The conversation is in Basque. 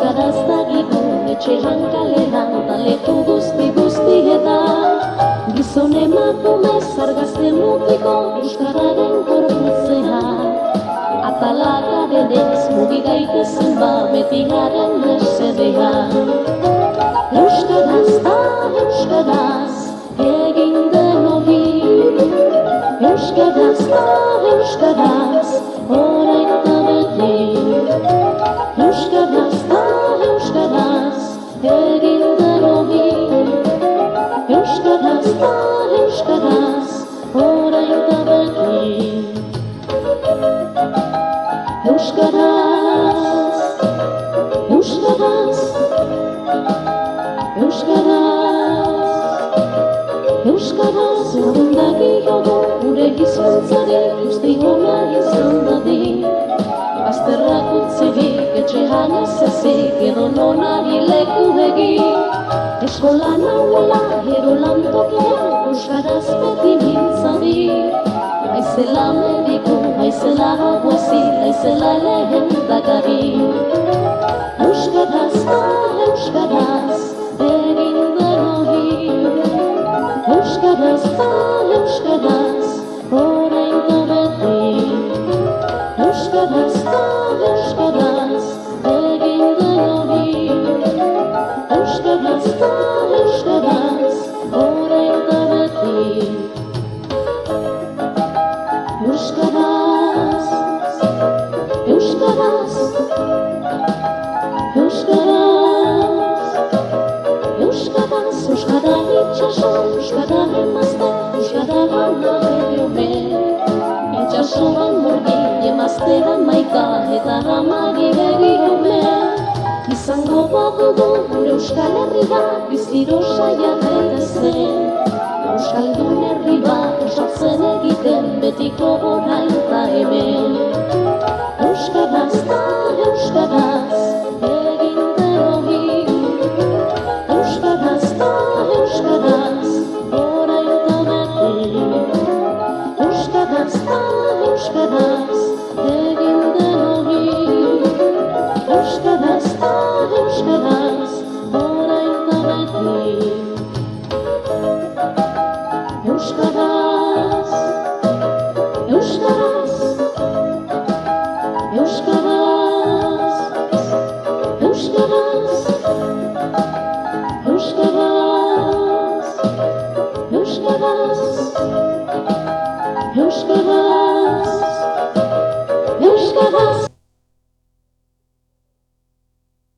euskaraz dagigu, etxean kalean, eta leku guztietan. Gizon emakume zargazte mutiko euskararen gorputzean. Atalaka denez mugi gaitezen ba beti garen mesedean. Euskaraz da euskaraz egin den hori. Euskaraz da euskaraz orain da beti. Euskaraz da euskaraz egin den hori. Euskaraz da euskaraz orain da beti. Euskaraz, euskaraz, euskaraz, euskaraz lagundaki jodu gure hizkuntzari guzti ona izan dadin. Bazterrak utzirik, etxean ez ezik, edo nonari leku egin. Eskolan hauela, ero lantokian, euskaraz beti mintzadi. Haizela mediku, haizela aguazi, haizela lehen dakari. Euskaraz da euskaraz egin den hori. Euskaraz da euskaraz orain da beti. Euskaraz da euskaraz egin den hori. Euskaraz da euskaraz orain da beti. Euskaraz, euskaraz, euskaraz, euskaraz, euskara itxaso, euskara emazte, euskara gana herriume. Itxasoan murgi, emaztean maika, eta hamagi begirume. Izango badugu gure Euskal Herria, biziro saia daitezen. Euskaldun herri bat osatzen egiten betiko orain eta hemen. Euskaraz da euskaraz egin den hori. Euskaraz da euskaraz orain eta beti. Euskaraz da euskaraz egin den hori. Euskaraz da euskaraz orain eta beti. Euskaraz, euskaraz, euskaraz, euskaraz, euskaraz, euskaraz, euskaraz.